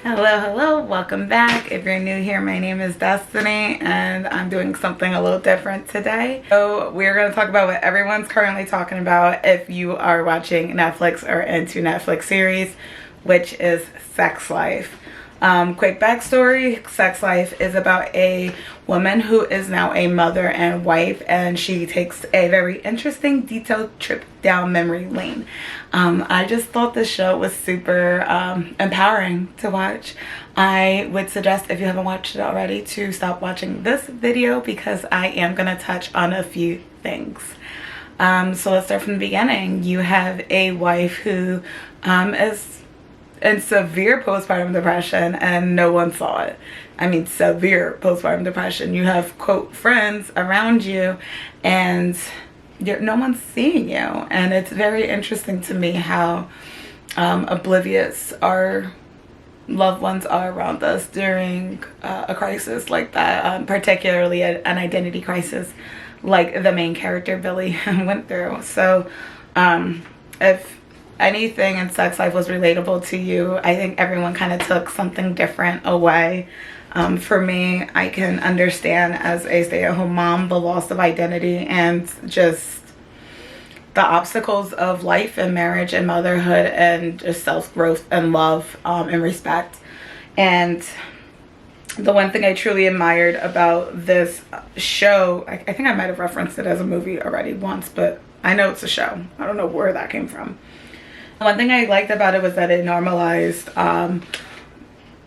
Hello, welcome back. If you're new here, my name is Destiny and I'm doing something a little different today. So we're going to talk about what everyone's currently talking about if you are watching Netflix or into Netflix series, which is sex life. Quick backstory, sex life is about a woman who is now a mother and wife, and she takes a very interesting detailed trip down memory lane. I just thought this show was super empowering to watch. I would suggest, if you haven't watched it already, to stop watching this video because I am going to touch on a few things. So let's start from the beginning. You have a wife who is in severe postpartum depression and no one saw it. I mean, severe postpartum depression. You have, quote, friends around you and no one's seeing you. And it's very interesting to me how oblivious our loved ones are around us during a crisis like that, particularly an identity crisis like the main character Billy went through. So if anything in sex life was relatable to you, I think everyone kind of took something different away. For me, I can understand as a stay-at-home mom the loss of identity and just the obstacles of life and marriage and motherhood and just self-growth and love and respect. And the one thing I truly admired about this show, I think I might have referenced it as a movie already once, but I know it's a show. I don't know where that came from. One thing I liked about it was that it normalized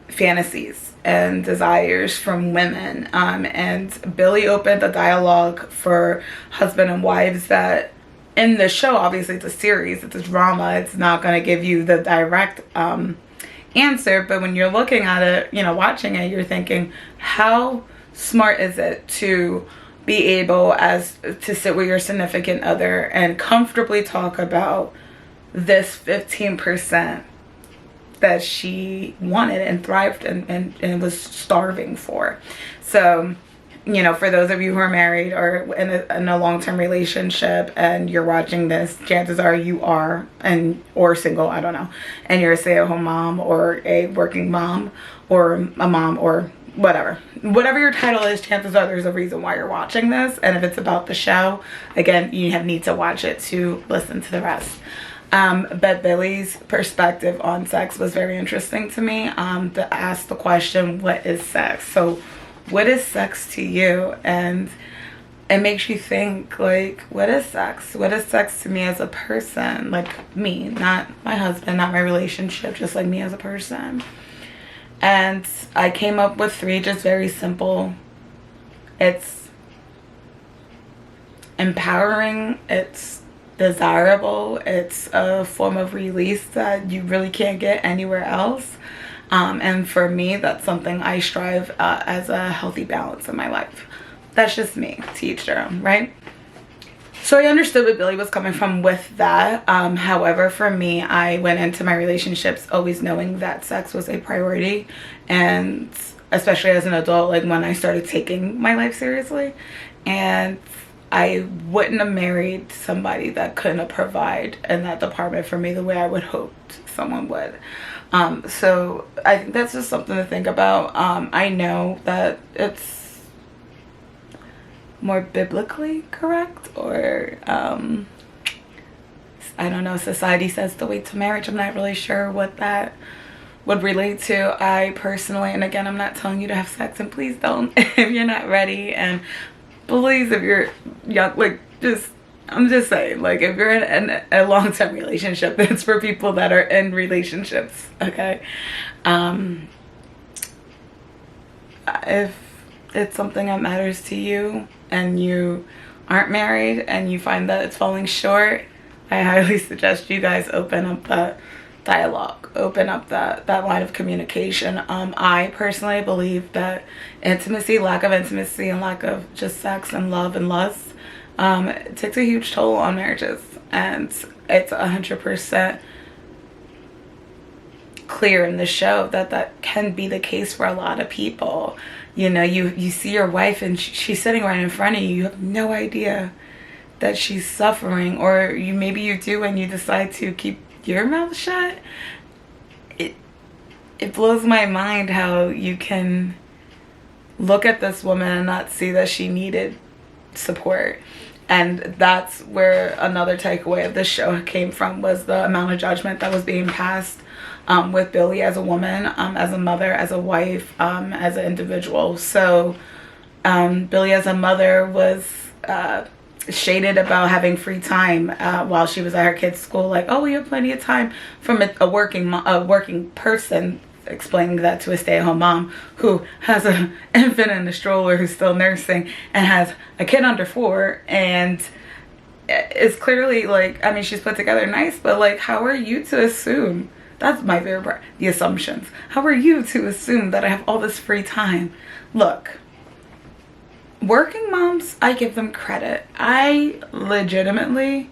fantasies and desires from women, and Billy opened a dialogue for husband and wives that in the show, obviously it's a series, it's a drama, it's not going to give you the direct answer, but when you're looking at it, you know, watching it, you're thinking, how smart is it to be able to sit with your significant other and comfortably talk about this 15% that she wanted and thrived and was starving for. So, you know, for those of you who are married or in a long-term relationship and you're watching this, chances are you are, or single, I don't know, and you're a stay-at-home mom or a working mom or a mom or whatever your title is, chances are there's a reason why you're watching this. And if it's about the show, again, you need to watch it to listen to the rest. But Billy's perspective on sex was very interesting to me, to ask the question, what is sex? So what is sex to you? And it makes you think, like, what is sex? What is sex to me as a person? Like me, not my husband, not my relationship, just like me as a person. And I came up with 3 just very simple. It's empowering, it's desirable, it's a form of release that you really can't get anywhere else, and for me, that's something I strive as a healthy balance in my life. That's just me, to each their own, right? So I understood what Billy was coming from with that. However, for me, I went into my relationships always knowing that sex was a priority, and especially as an adult, like when I started taking my life seriously, and I wouldn't have married somebody that couldn't provide in that department for me the way I would hope someone would. So I think that's just something to think about. I know that it's more biblically correct, or I don't know, society says the way to marriage. I'm not really sure what that would relate to. I personally, and again, I'm not telling you to have sex, and please don't if you're not ready, and please, if you're young, like, I'm just saying, like, if you're in a long-term relationship, it's for people that are in relationships, okay? If it's something that matters to you and you aren't married and you find that it's falling short, I highly suggest you guys open up that dialogue, open up that line of communication. I personally believe that intimacy, lack of intimacy, and lack of just sex and love and lust, it takes a huge toll on marriages, and it's 100% clear in the show that can be the case for a lot of people. You know, you see your wife and she's sitting right in front of you. You have no idea that she's suffering, or maybe you do and you decide to keep your mouth shut. it blows my mind how you can look at this woman and not see that she needed support. And that's where another takeaway of this show came from, was the amount of judgment that was being passed with Billie as a woman, as a mother, as a wife, as an individual. So Billie as a mother was shaded about having free time while she was at her kid's school. Like, oh, we have plenty of time, from a working person explaining that to a stay-at-home mom who has an infant in a stroller who's still nursing and has a kid under 4, and is clearly like, I mean, she's put together nice, but like, how are you to assume? That's my favorite part, the assumptions. How are you to assume that I have all this free time? Look, working moms, I give them credit. I legitimately,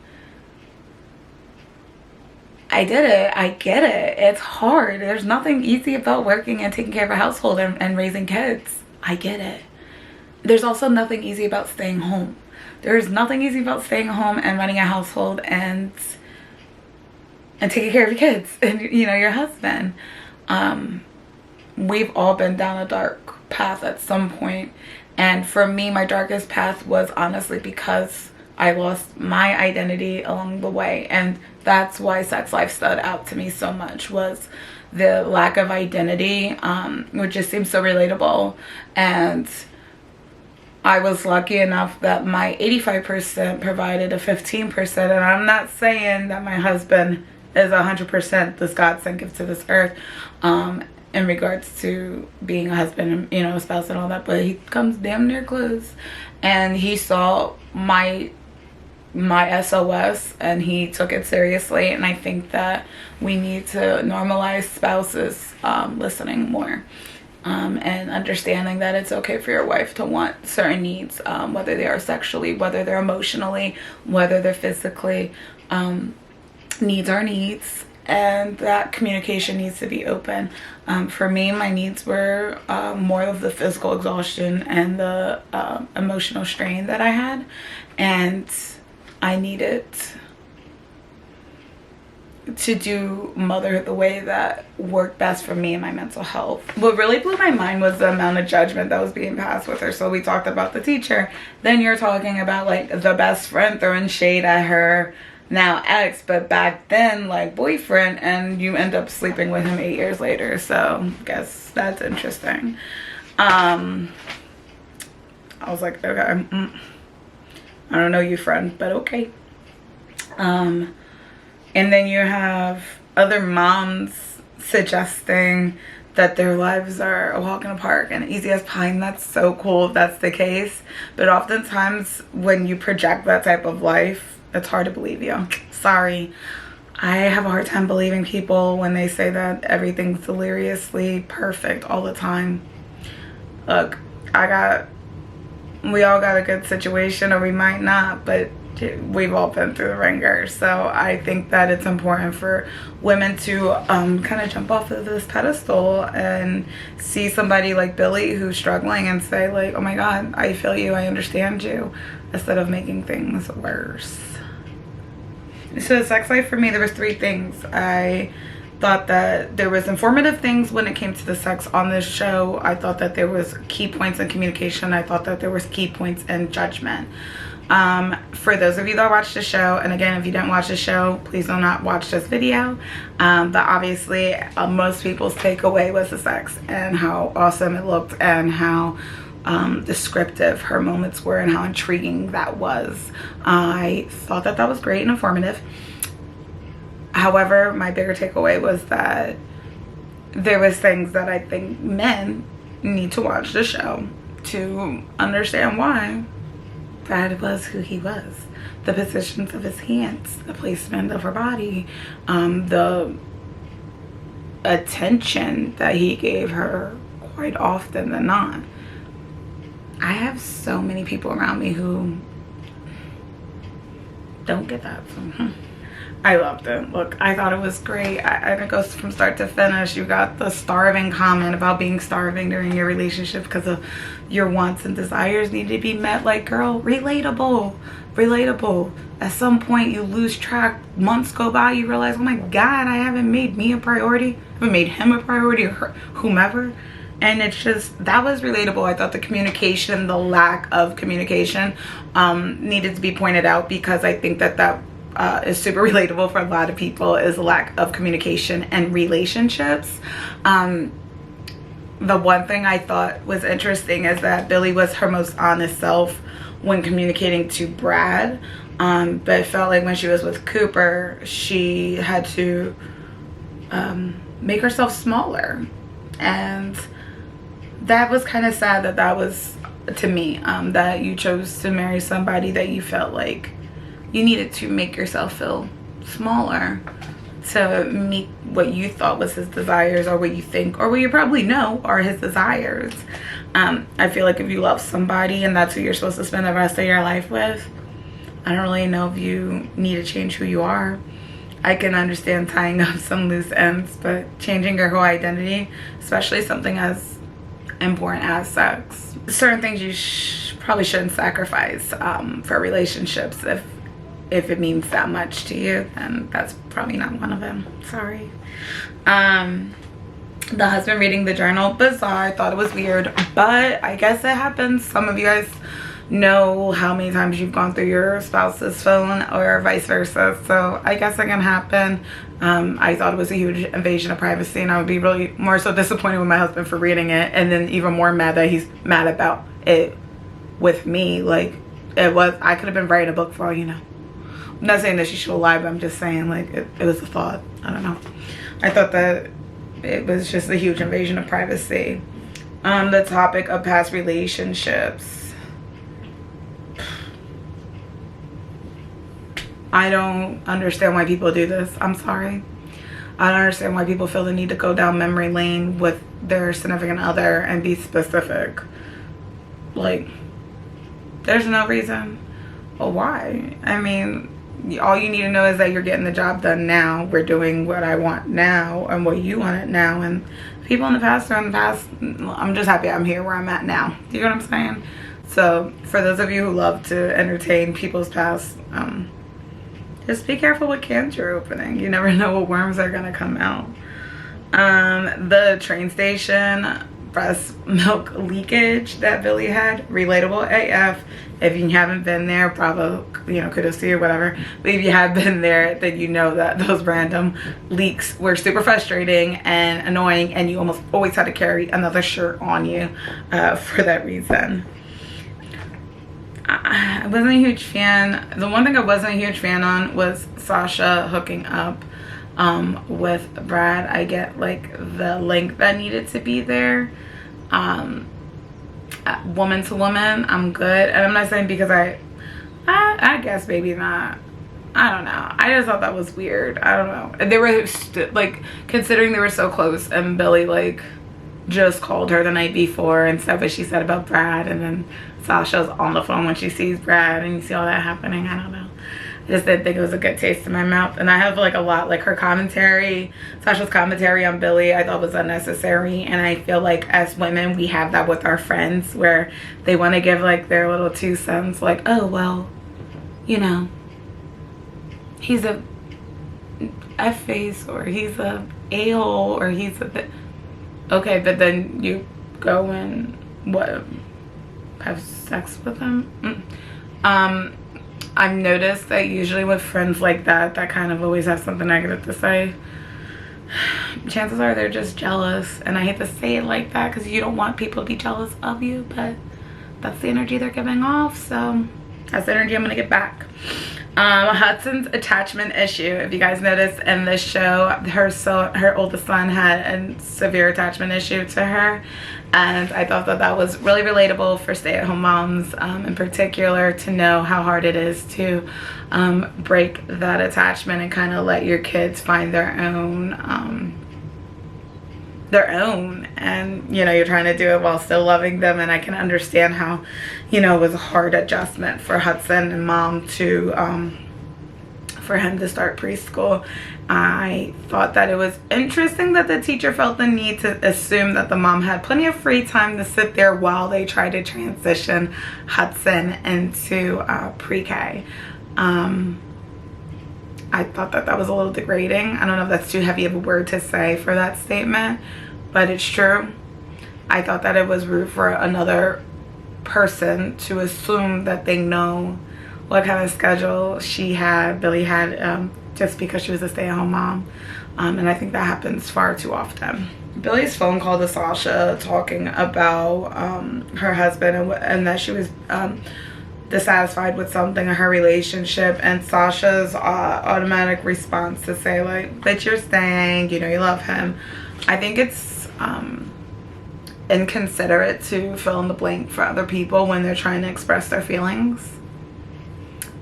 I did it. I get it. It's hard. There's nothing easy about working and taking care of a household and raising kids. I get it. There's also nothing easy about staying home. There's nothing easy about staying home and running a household and taking care of your kids and, you know, your husband. We've all been down a dark path at some point. And for me, my darkest path was honestly because I lost my identity along the way. And that's why sex life stood out to me so much, was the lack of identity, which just seems so relatable. And I was lucky enough that my 85% provided a 15%. And I'm not saying that my husband is 100% this God-sent gift to this earth in regards to being a husband and, you know, a spouse and all that, but he comes damn near close. And he saw my SOS and he took it seriously. And I think that we need to normalize spouses listening more, and understanding that it's okay for your wife to want certain needs, whether they are sexually, whether they're emotionally, whether they're physically. Needs are needs, and that communication needs to be open. For me, my needs were more of the physical exhaustion and the emotional strain that I had, and I needed to do motherhood the way that worked best for me and my mental health. What really blew my mind was the amount of judgment that was being passed with her. So we talked about the teacher, then you're talking about like the best friend throwing shade at her now ex, but back then like boyfriend, and you end up sleeping with him 8 years later. So I guess that's interesting. I was like, okay, I don't know you, friend, but okay. And then you have other moms suggesting that their lives are a walk in the park and easy as pie, and that's so cool if that's the case. But oftentimes when you project that type of life, it's hard to believe you. Sorry. I have a hard time believing people when they say that everything's deliriously perfect all the time. Look, we all got a good situation, or we might not, but we've all been through the ringer. So I think that it's important for women to kind of jump off of this pedestal and see somebody like Billie who's struggling and say like, oh my God, I feel you, I understand you, instead of making things worse. So the sex life for me, there was 3 things. I thought that there was informative things when it came to the sex on this show. I thought that there was key points in communication. I thought that there was key points in judgment. For those of you that watched the show, and again, if you didn't watch the show, please do not watch this video. But obviously, most people's takeaway was the sex and how awesome it looked and how descriptive her moments were and how intriguing that was. I thought that that was great and informative. However, my bigger takeaway was that there was things that I think men need to watch the show to understand why Brad was who he was. The positions of his hands, the placement of her body, the attention that he gave her quite often than not. I have so many people around me who don't get that. So, I loved it. Look, I thought it was great. It goes from start to finish. You got the starving comment about being starving during your relationship because of your wants and desires need to be met. Like, girl, relatable. relatable. At some point you lose track, months go by, you realize, oh my God, I haven't made me a priority, I haven't made him a priority, or her, whomever. And it's just, that was relatable. I thought the communication, the lack of communication needed to be pointed out, because I think that is super relatable for a lot of people, is lack of communication and relationships. The one thing I thought was interesting is that Billie was her most honest self when communicating to Brad, but it felt like when she was with Cooper, she had to make herself smaller. And that was kind of sad that was, to me, that you chose to marry somebody that you felt like you needed to make yourself feel smaller to meet what you thought was his desires, or what you think, or what you probably know are his desires. I feel like if you love somebody and that's who you're supposed to spend the rest of your life with, I don't really know if you need to change who you are. I can understand tying up some loose ends, but changing your whole identity, especially something as important as sex, certain things you probably shouldn't sacrifice for relationships. If it means that much to you, then that's probably not one of them. Sorry. The husband reading the journal, bizarre. I thought it was weird, but I guess it happens. Some of you guys know how many times you've gone through your spouse's phone, or vice versa, so I guess it can happen. I thought it was a huge invasion of privacy, and I would be really more so disappointed with my husband for reading it, and then even more mad that he's mad about it with me. Like, I could have been writing a book for all you know. I'm not saying that she should lie, but I'm just saying, like, it was a thought. I don't know. I thought that it was just a huge invasion of privacy. The topic of past relationships. I don't understand why people do this. I'm sorry. I don't understand why people feel the need to go down memory lane with their significant other and be specific. Like, there's no reason. Well, why? I mean, all you need to know is that you're getting the job done now. We're doing what I want now and what you want it now. And people in the past are in the past. I'm just happy I'm here where I'm at now. Do you know what I'm saying? So for those of you who love to entertain people's past, just be careful what cans you're opening. You never know what worms are gonna come out. The train station breast milk leakage that Billie had, relatable AF. If you haven't been there, bravo, you know, kudos to you, whatever. But if you have been there, then you know that those random leaks were super frustrating and annoying, and you almost always had to carry another shirt on you for that reason. I wasn't a huge fan. The one thing I wasn't a huge fan on was Sasha hooking up with Brad. I get like the link that needed to be there. Woman to woman, I'm good. And I'm not saying because I guess maybe not. I don't know. I just thought that was weird. I don't know. They were like, considering they were so close, and Billie like just called her the night before and said what she said about Brad, and then Sasha's on the phone when she sees Brad, and you see all that happening. I don't know. I just didn't think it was a good taste in my mouth. And I have like a lot, like her commentary, Sasha's commentary on Billie, I thought was unnecessary. And I feel like as women, we have that with our friends where they want to give like their little 2 cents, like, oh, well, you know, he's a F-face, or he's a a-hole, or he's a... Okay, but then you go and, what, have sex with him? I've noticed that usually with friends like that kind of always have something negative to say. Chances are they're just jealous, and I hate to say it like that because you don't want people to be jealous of you, but that's the energy they're giving off, so that's the energy I'm gonna get back. Hudson's attachment issue. If you guys noticed in this show, her oldest son had a severe attachment issue to her, and I thought that was really relatable for stay-at-home moms in particular, to know how hard it is to break that attachment and kind of let your kids find their own, and you know, you're trying to do it while still loving them. And I can understand how, you know, it was a hard adjustment for Hudson and mom to for him to start preschool. I thought that it was interesting that the teacher felt the need to assume that the mom had plenty of free time to sit there while they tried to transition Hudson into pre-K. I thought that that was a little degrading. I don't know if that's too heavy of a word to say for that statement, but it's true. I thought that it was rude for another person to assume that they know what kind of schedule Billy had, just because she was a stay-at-home mom. And I think that happens far too often. Billy's phone call to Sasha talking about her husband and that she was dissatisfied with something in her relationship, and Sasha's automatic response to say, like, but you're staying, you know, you love him. I think it's inconsiderate to fill in the blank for other people when they're trying to express their feelings.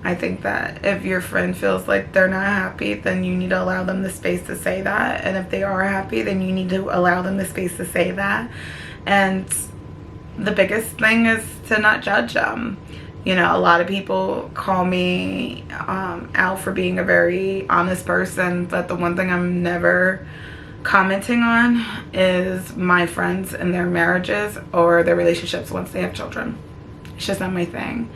I think that if your friend feels like they're not happy, then you need to allow them the space to say that. And if they are happy, then you need to allow them the space to say that. And the biggest thing is to not judge them. You know, a lot of people call me out for being a very honest person, but the one thing I'm never commenting on is my friends and their marriages or their relationships once they have children. It's just not my thing.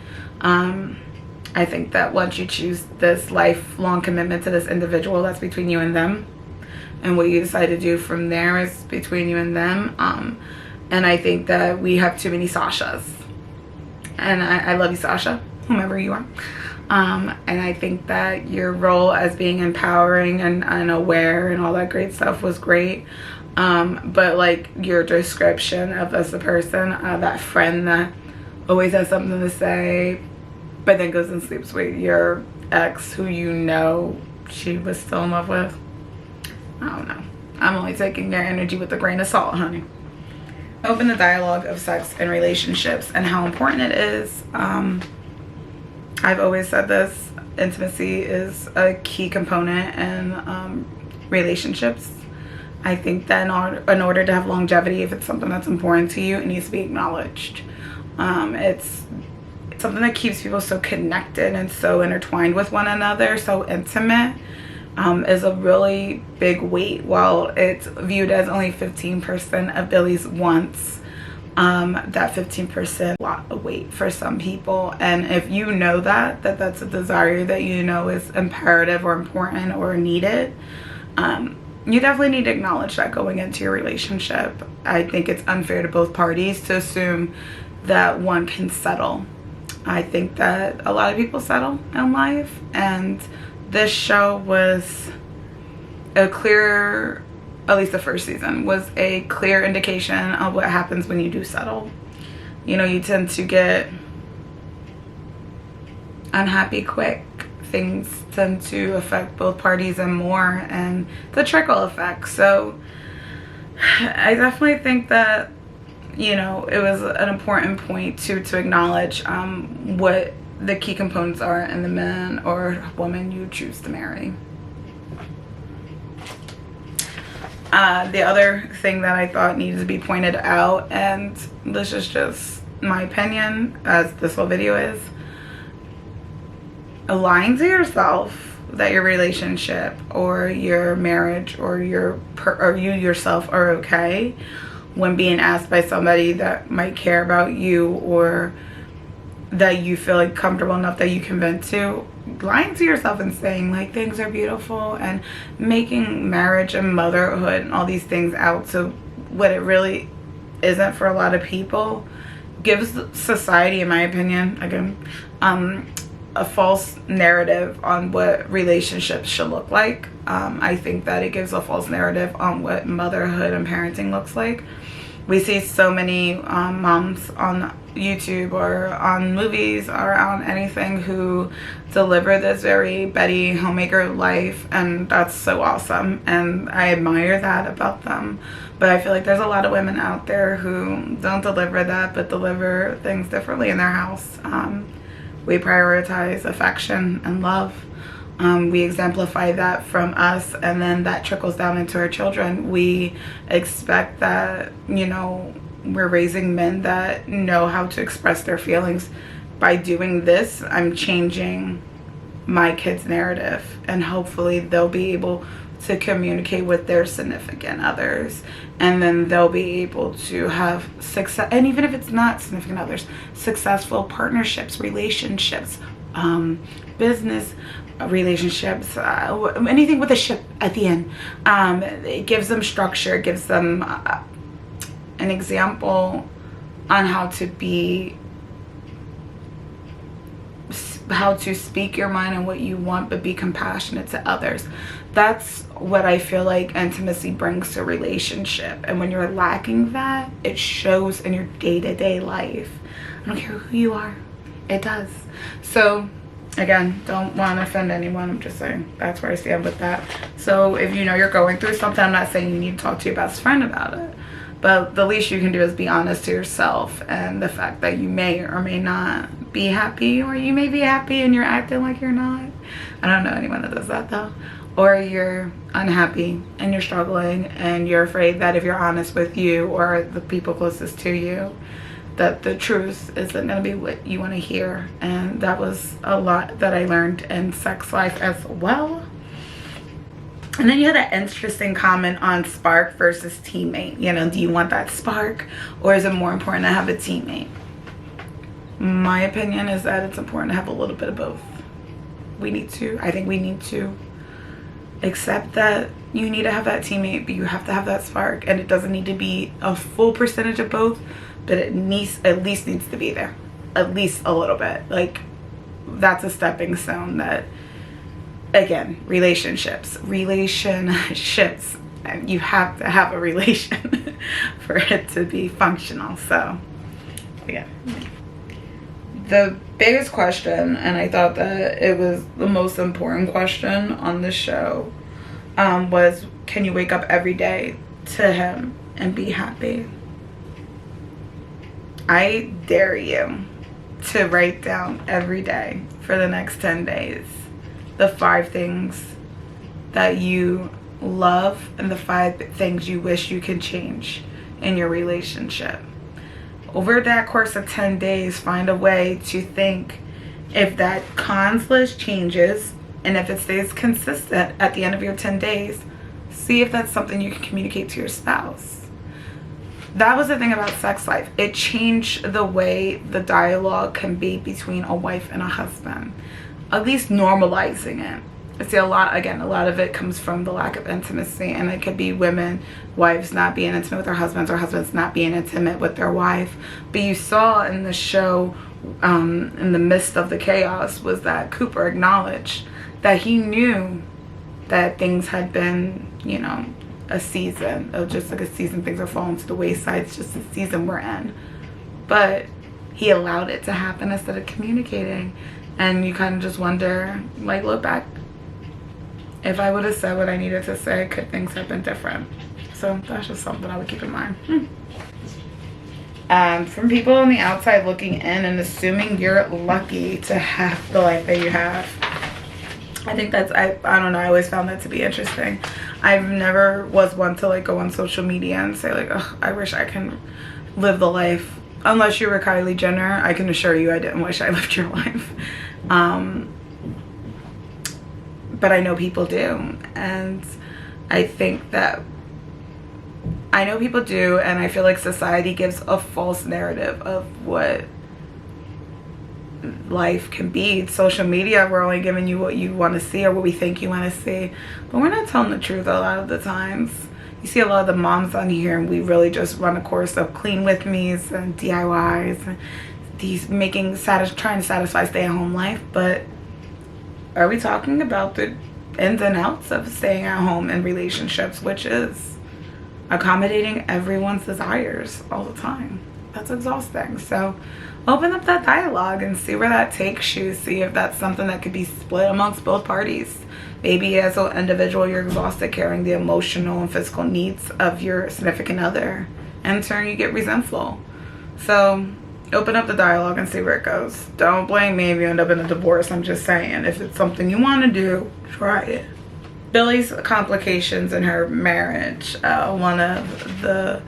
I think that once you choose this lifelong commitment to this individual, that's between you and them, and what you decide to do from there is between you and them. And I think that we have too many Sashas, and I love you, Sasha, whomever you are. And I think that your role as being empowering and aware and all that great stuff was great. But like your description of as a person, that friend that always has something to say, but then goes and sleeps with your ex who you know she was still in love with. I don't know. I'm only taking your energy with a grain of salt, honey. Open the dialogue of sex and relationships and how important it is. I've always said this, intimacy is a key component in relationships. I think that in order to have longevity, if it's something that's important to you, it needs to be acknowledged. It's something that keeps people so connected and so intertwined with one another, so intimate, is a really big weight. While it's viewed as only 15% of Billy's wants, that 15% a lot of weight for some people. And if you know that that's a desire that you know is imperative or important or needed, you definitely need to acknowledge that going into your relationship. I think it's unfair to both parties to assume that one can settle. I think that a lot of people settle in life, and this show was a clear, at least the first season, was a clear indication of what happens when you do settle. You know, you tend to get unhappy quick. Things tend to affect both parties and more, and the trickle effect. So I definitely think that, you know, it was an important point to acknowledge what the key components are in the man or woman you choose to marry. The other thing that I thought needed to be pointed out, and this is just my opinion as this whole video is, lying to yourself that your relationship or your marriage or you yourself are okay when being asked by somebody that might care about you or that you feel like comfortable enough that you can vent to. Lying to yourself and saying like things are beautiful and making marriage and motherhood and all these things out to what it really isn't for a lot of people gives society, in my opinion, again, a false narrative on what relationships should look like. I think that it gives a false narrative on what motherhood and parenting looks like. We see so many moms on YouTube or on movies or on anything who deliver this very Betty homemaker life, and that's so awesome, and I admire that about them. But I feel like there's a lot of women out there who don't deliver that, but deliver things differently in their house. We prioritize affection and love. We exemplify that from us, and then that trickles down into our children. We expect that, you know, we're raising men that know how to express their feelings. By doing this, I'm changing my kids' narrative, and hopefully they'll be able to communicate with their significant others, and then they'll be able to have success. And even if it's not significant others, successful partnerships, relationships, business relationships, anything with a ship at the end. It gives them structure, it gives them an example on how to speak your mind and what you want, but be compassionate to others. That's what I feel like intimacy brings to a relationship. And when you're lacking that, it shows in your day-to-day life. I don't care who you are, it does. So again, don't want to offend anyone. I'm just saying that's where I stand with that. So if you know you're going through something, I'm not saying you need to talk to your best friend about it, but the least you can do is be honest to yourself, and the fact that you may or may not be happy, or you may be happy and you're acting like you're not. I don't know anyone that does that though. Or you're unhappy and you're struggling and you're afraid that if you're honest with you or the people closest to you, that the truth isn't going to be what you want to hear. And that was a lot that I learned in sex life as well. And then you had that interesting comment on spark versus teammate. You know, do you want that spark, or is it more important to have a teammate? My opinion is that it's important to have a little bit of both. I think we need to accept that you need to have that teammate, but you have to have that spark. And it doesn't need to be a full percentage of both, but it at least needs to be there, at least a little bit. Like, that's a stepping stone. That, again, relationships, and you have to have a relation for it to be functional. So yeah, the biggest question, and I thought that it was the most important question on the show, was, can you wake up every day to him and be happy? I dare you to write down every day for the next 10 days the 5 things that you love and the 5 things you wish you could change in your relationship. Over that course of 10 days, find a way to think if that cons list changes, and if it stays consistent at the end of your 10 days, see if that's something you can communicate to your spouse. That was the thing about sex life. It changed the way the dialogue can be between a wife and a husband. At least normalizing it. I see a lot of it comes from the lack of intimacy, and it could be wives not being intimate with their husbands, or husbands not being intimate with their wife. But you saw in the show, in the midst of the chaos, was that Cooper acknowledged that he knew that things had been, you know, a season, just like a season, things are falling to the wayside. It's just the season we're in. But he allowed it to happen instead of communicating. And you kind of just wonder, like, look back, if I would have said what I needed to say, could things have been different? So that's just something I would keep in mind. From people on the outside looking in and assuming you're lucky to have the life that you have, I think that's, I don't know, I always found that to be interesting. I've never was one to like go on social media and say like, oh, I wish I can live the life. Unless you were Kylie Jenner, I can assure you I didn't wish I lived your life. But I know people do, and I think that I know people do, and I feel like society gives a false narrative of what life can be. Social media, we're only giving you what you want to see or what we think you want to see, but we're not telling the truth a lot of the times. You see a lot of the moms on here, and we really just run a course of clean with me's and DIYs and these trying to satisfy stay-at-home life. But are we talking about the ins and outs of staying at home in relationships, which is accommodating everyone's desires all the time? That's exhausting. So open up that dialogue and see where that takes you. See if that's something that could be split amongst both parties. Maybe as an individual, you're exhausted carrying the emotional and physical needs of your significant other, and in turn you get resentful. So open up the dialogue and see where it goes. Don't blame me if you end up in a divorce. I'm just saying, if it's something you want to do, try it. Billy's complications in her marriage, one of the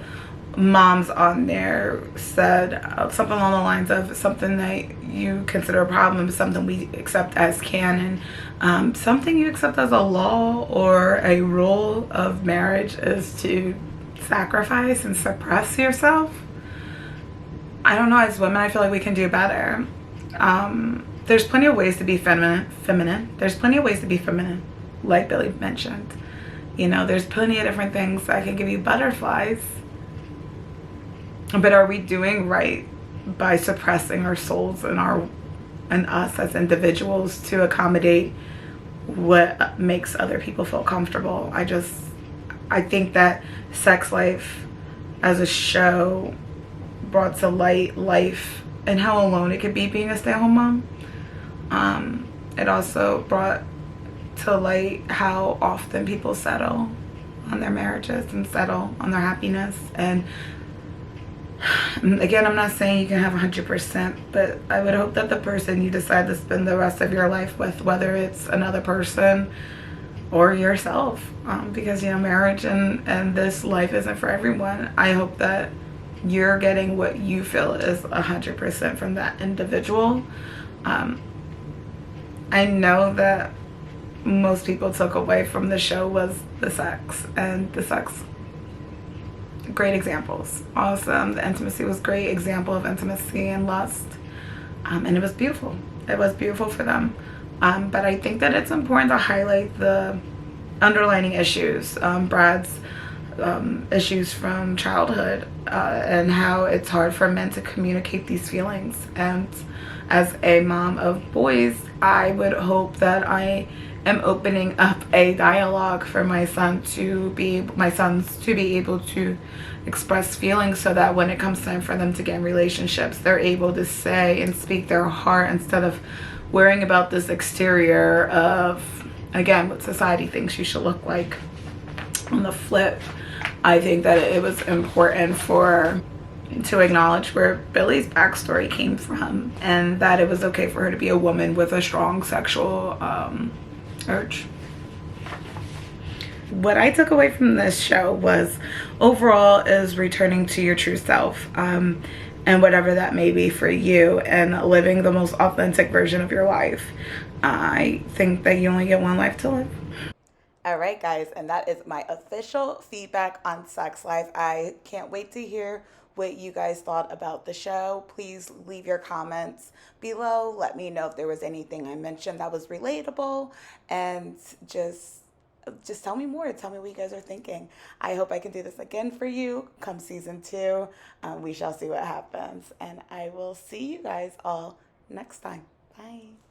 moms on there said something along the lines of something that you consider a problem is something we accept as canon. Something you accept as a law or a rule of marriage is to sacrifice and suppress yourself. I don't know, as women, I feel like we can do better. There's plenty of ways to be feminine. There's plenty of ways to be feminine, like Billy mentioned. You know, there's plenty of different things that can give you butterflies. But are we doing right by suppressing our souls and us as individuals to accommodate what makes other people feel comfortable? I think that Sex Life as a show brought to light life and how alone it could be being a stay-at-home mom. It also brought to light how often people settle on their marriages and settle on their happiness. And again, I'm not saying you can have 100%, but I would hope that the person you decide to spend the rest of your life with, whether it's another person or yourself, because, you know, marriage and this life isn't for everyone. I hope that you're getting what you feel is 100% from that individual. I know that most people took away from the show was the sex, and the sex, great examples, awesome. The intimacy was great example of intimacy and lust, and it was beautiful. It was beautiful for them. But I think that it's important to highlight the underlining issues, Brad's issues from childhood, and how it's hard for men to communicate these feelings. And as a mom of boys, I would hope that I am opening up a dialogue for my sons to be able to express feelings, so that when it comes time for them to get in relationships, they're able to say and speak their heart instead of worrying about this exterior of, again, what society thinks you should look like. On the flip, I think that it was important to acknowledge where Billy's backstory came from, and that it was okay for her to be a woman with a strong sexual urge. What I took away from this show was, overall, is returning to your true self, and whatever that may be for you, and living the most authentic version of your life. I think that you only get one life to live. All right, guys, and that is my official feedback on Sex Life. I can't wait to hear what you guys thought about the show. Please leave your comments below. Let me know if there was anything I mentioned that was relatable, and just tell me more. Tell me what you guys are thinking. I hope I can do this again for you come season 2. We shall see what happens, and I will see you guys all next time. Bye.